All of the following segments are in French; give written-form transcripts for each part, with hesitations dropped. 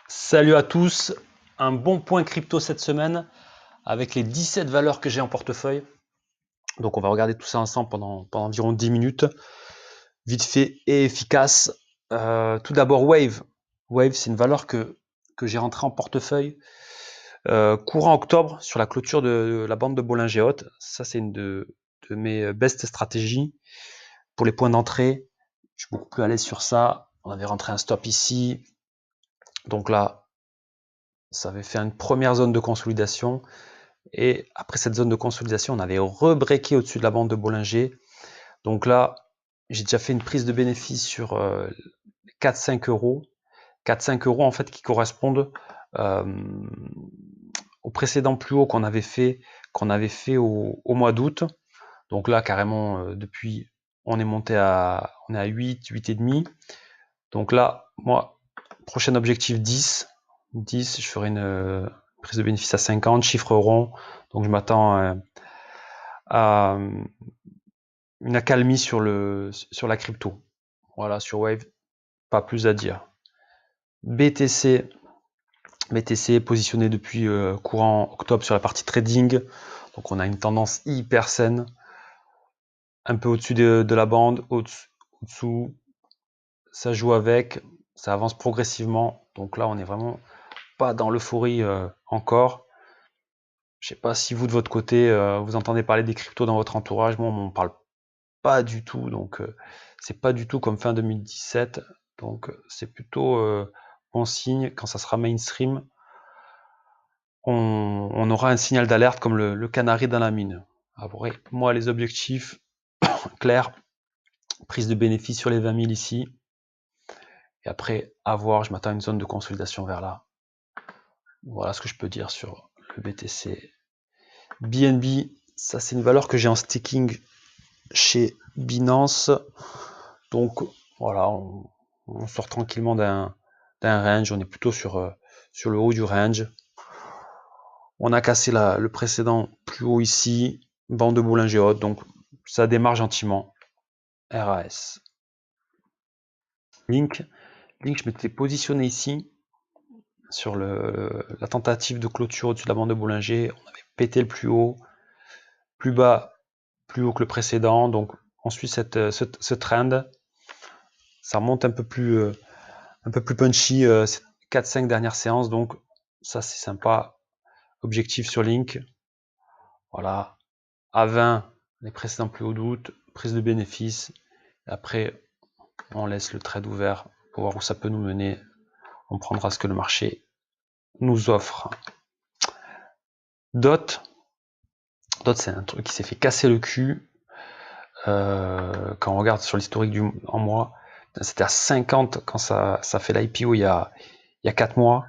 Salut à tous, un bon point crypto cette semaine avec les 17 valeurs que j'ai en portefeuille. Donc on va regarder tout ça ensemble pendant environ 10 minutes, vite fait et efficace. Tout d'abord Wave. Wave, c'est une valeur que j'ai rentrée en portefeuille courant octobre sur la clôture de la bande de Bollinger-Haute. Ça, c'est une de mes best stratégies pour les points d'entrée. Je suis beaucoup plus à l'aise sur ça. On avait rentré un stop ici. Donc là, ça avait fait une première zone de consolidation. Et après cette zone de consolidation, on avait rebreaké au-dessus de la bande de Bollinger. Donc là, j'ai déjà fait une prise de bénéfice sur 4-5 euros. 4-5 euros en fait qui correspondent au précédent plus haut qu'on avait fait au mois d'août. Donc là, carrément, depuis, on est à 8, 8,5. Donc là, moi, prochain objectif 10. 10, je ferai une prise de bénéfice à 50, chiffre rond. Donc je m'attends à une accalmie sur la crypto. Voilà, sur Wave, pas plus à dire. BTC positionné depuis courant octobre sur la partie trading. Donc on a une tendance hyper saine. Un peu au-dessus de la bande, au-dessous. Ça joue avec, ça avance progressivement. Donc là, on est vraiment pas dans l'euphorie encore. Je sais pas si vous de votre côté, vous entendez parler des cryptos dans votre entourage. Moi, on m'en parle pas du tout. Donc c'est pas du tout comme fin 2017. Donc c'est plutôt bon signe. Quand ça sera mainstream, on aura un signal d'alerte comme le canari dans la mine. Après, moi, les objectifs clairs, prise de bénéfice sur les 20 000 ici. Et après, à voir, je m'attends à une zone de consolidation vers là. Voilà ce que je peux dire sur le BTC. BNB, ça c'est une valeur que j'ai en staking chez Binance. Donc voilà, on sort tranquillement d'un range. On est plutôt sur le haut du range. On a cassé le précédent plus haut ici, bande de Bollinger Haute, donc ça démarre gentiment. RAS. Link, je m'étais positionné ici sur la tentative de clôture au-dessus de la bande de Bollinger. On avait pété le plus haut, plus bas, plus haut que le précédent. Donc on suit ce trend. Ça remonte un peu plus punchy ces 4-5 dernières séances. Donc ça c'est sympa. Objectif sur Link. Voilà. À 20, les précédents plus hauts d'août, prise de bénéfice. Après, on laisse le trade ouvert pour voir où ça peut nous mener. On prendra ce que le marché nous offre. DOT, c'est un truc qui s'est fait casser le cul. Quand on regarde sur l'historique en mois, c'était à 50 quand ça fait l'IPO il y a 4 mois.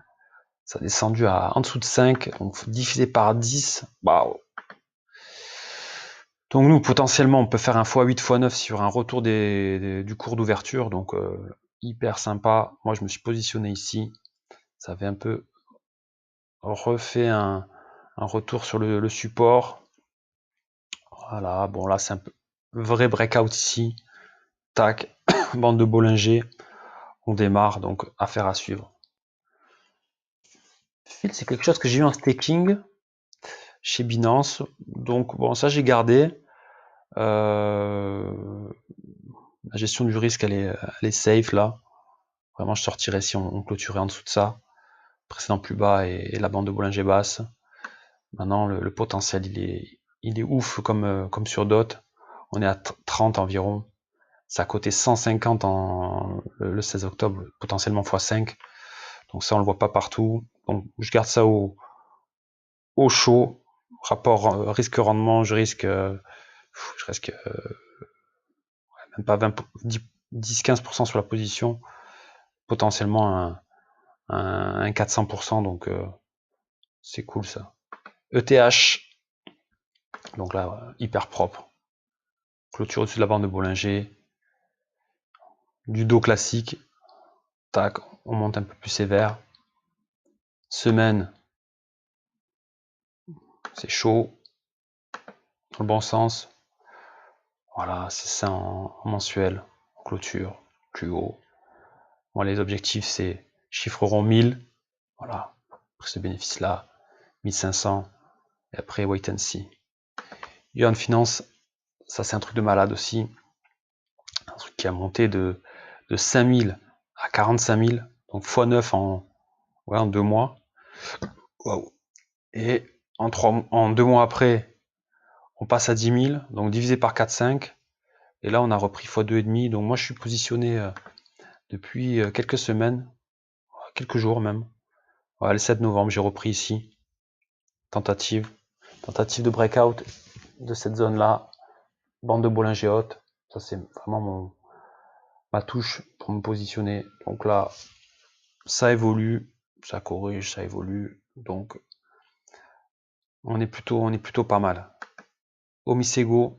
Ça a descendu à en dessous de 5, donc divisé par 10. Waouh. Donc nous, potentiellement, on peut faire un x8, x9 sur un retour du cours d'ouverture. Donc hyper sympa. Moi, je me suis positionné ici. Ça avait un peu refait un retour sur le support. Voilà, bon là, c'est un peu vrai breakout ici. Tac, bande de Bollinger. On démarre, donc affaire à suivre. Phil, c'est quelque chose que j'ai eu en staking chez Binance. Donc bon, ça j'ai gardé. La gestion du risque, elle est safe là. Vraiment, je sortirais si on clôturait en dessous de ça. Précédent plus bas et la bande de Bollinger basse. Maintenant, le potentiel, il est ouf comme sur DOT. On est à 30 environ. Ça a coté 150 le 16 octobre, potentiellement x5. Donc ça, on le voit pas partout. Donc je garde ça au chaud. Rapport risque-rendement, je risque même pas 10-15% sur la position. Potentiellement un 400%. Donc c'est cool ça. ETH. Donc là, hyper propre. Clôture au-dessus de la bande de Bollinger. Du dos classique. Tac, on monte un peu plus sévère. Semaine. C'est chaud. Dans le bon sens. Voilà, c'est ça en mensuel. En clôture. Plus haut. Moi, les objectifs, c'est chiffre rond 1000. Voilà, prise de bénéfice là, 1500, et après wait and see. Yuan Finance, ça c'est un truc de malade aussi, un truc qui a monté de 5000 à 45 000, donc x9 en 2 mois. Waouh. Et en 2 mois après, on passe à 10 000, donc divisé par 4,5. Et là, on a repris x2,5. Donc moi, je suis positionné depuis quelques semaines, quelques jours même. Ouais, le 7 novembre, j'ai repris ici. Tentative de breakout de cette zone-là. Bande de Bollinger haute. Ça, c'est vraiment ma touche pour me positionner. Donc là, ça évolue, ça corrige, ça évolue. Donc, on est plutôt pas mal. Omisego,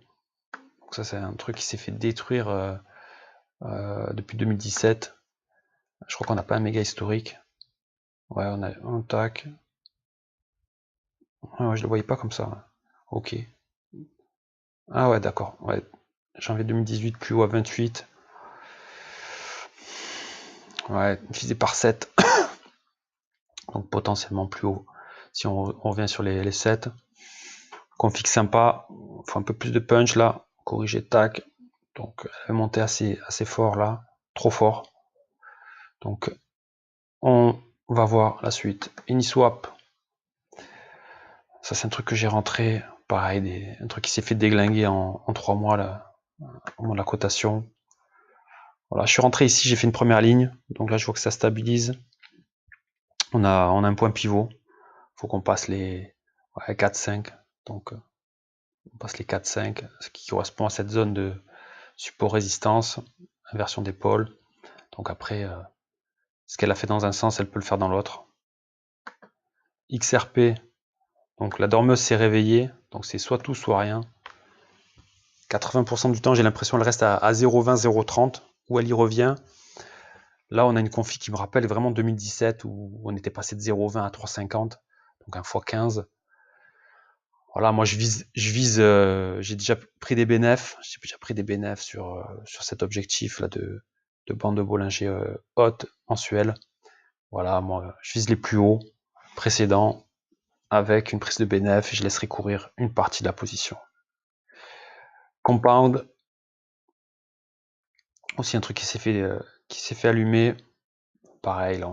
ça c'est un truc qui s'est fait détruire depuis 2017. Je crois qu'on n'a pas un méga historique. Ouais, on a un tac. Ouais, je le voyais pas comme ça. Ok. Ah ouais, d'accord. Ouais. Janvier 2018, plus haut à 28. Ouais, divisé par 7. Donc potentiellement plus haut. Si on revient sur les 7. Config sympa. Faut un peu plus de punch là. Corriger tac. Donc elle est montée assez fort là. Trop fort. Donc on va voir la suite. Uniswap. Ça c'est un truc que j'ai rentré. Pareil, un truc qui s'est fait déglinguer en 3 mois là, au moment de la cotation. Voilà, je suis rentré ici, j'ai fait une première ligne. Donc là, je vois que ça stabilise. On a un point pivot. Faut qu'on passe les 4-5. Donc on passe les 4-5, ce qui correspond à cette zone de support-résistance, inversion d'épaule. Donc après, ce qu'elle a fait dans un sens, elle peut le faire dans l'autre. XRP, donc la dormeuse s'est réveillée. Donc c'est soit tout, soit rien. 80% du temps, j'ai l'impression qu'elle reste à 0,20, 0,30, où elle y revient. Là, on a une config qui me rappelle vraiment 2017, où on était passé de 0,20 à 3,50, donc un x15. Voilà, moi je vise, j'ai déjà pris des bénéfices, sur cet objectif là de bande de Bollinger haute mensuelle. Voilà, moi je vise les plus hauts précédents avec une prise de bénéfice et je laisserai courir une partie de la position. Compound, aussi un truc qui s'est fait allumer. Pareil, là,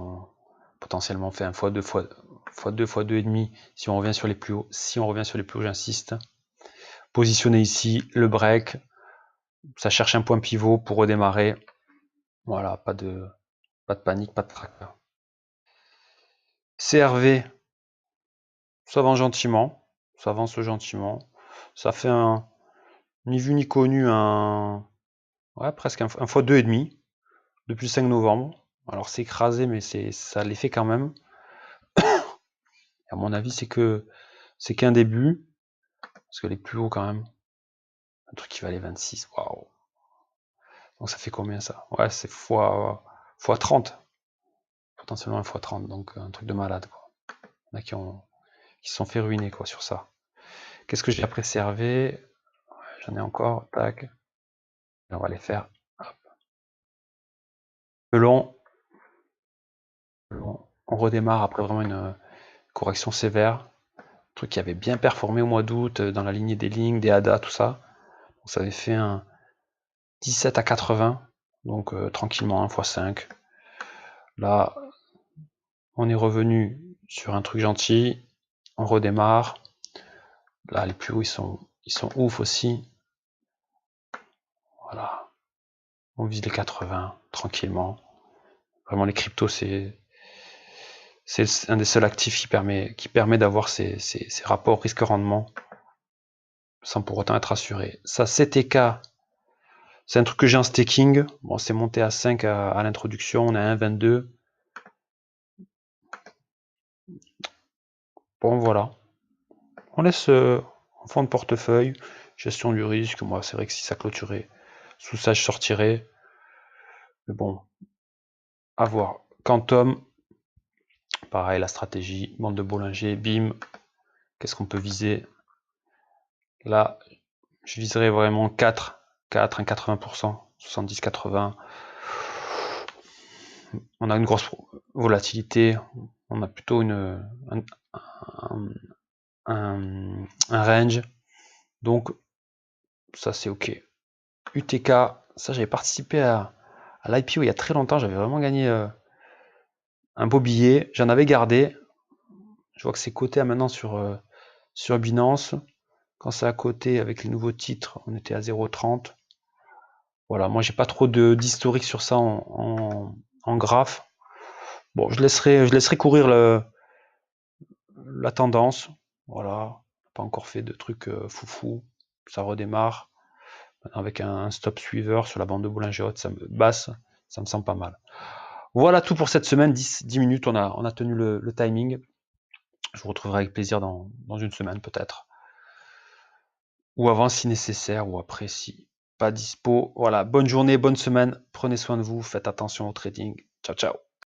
potentiellement fait un x2, x2, x2,5 si on revient sur les plus hauts. Si on revient sur les plus hauts, j'insiste. Positionné ici, le break. Ça cherche un point pivot pour redémarrer. Voilà, pas de panique, pas de tracas. CRV, ça avance gentiment. Ça avance gentiment. Ça fait ni vu ni connu presque un x2,5 depuis le 5 novembre. Alors c'est écrasé, mais ça l'est fait quand même. À mon avis, c'est qu'un début. Parce que les plus hauts quand même. Un truc qui valait 26. Waouh. Donc ça fait combien ça? Ouais, c'est x 30. Potentiellement un x 30. Donc un truc de malade, quoi. Il y en a qui se sont fait ruiner, quoi, sur ça. Qu'est-ce que j'ai après CRV? J'en ai encore. Tac. Et on va les faire. Melon. On redémarre après vraiment une correction sévère. Un truc qui avait bien performé au mois d'août dans la lignée des lignes, des ADA, tout ça. Donc ça avait fait un 17 à 80. Donc tranquillement, 1 x 5. Là, on est revenu sur un truc gentil. On redémarre. Là, les plus hauts, ils sont ouf aussi. Voilà. On vise les 80 tranquillement. Vraiment, les cryptos, c'est un des seuls actifs qui permet d'avoir ces rapports risque-rendement sans pour autant être assuré. Ça, CTK, c'est un truc que j'ai en staking. Bon, c'est monté à 5 à l'introduction. On a 1,22. Bon, voilà. On laisse en fond de portefeuille. Gestion du risque. Moi, c'est vrai que si ça clôturait sous ça, je sortirais. Mais bon, à voir. Quantum, pareil, la stratégie. Bande de Bollinger, bim. Qu'est-ce qu'on peut viser? Là, je viserais vraiment 4, un 80%, 70-80. On a une grosse volatilité. On a plutôt un range. Donc, ça c'est ok. UTK, ça j'avais participé à l'IPO il y a très longtemps. J'avais vraiment gagné un beau billet. J'en avais gardé. Je vois que c'est coté maintenant sur Binance. Quand c'est à côté avec les nouveaux titres, on était à 0,30. Voilà, moi j'ai pas trop d'historique sur ça en graphe. Bon, je laisserai courir la tendance. Voilà, pas encore fait de trucs foufou. Ça redémarre avec un stop suiveur sur la bande de Bollinger haute, basse, ça me semble pas mal. Voilà tout pour cette semaine, 10 minutes, on a tenu le timing. Je vous retrouverai avec plaisir dans une semaine peut-être. Ou avant si nécessaire, ou après si pas dispo. Voilà, bonne journée, bonne semaine, prenez soin de vous, faites attention au trading. Ciao, ciao.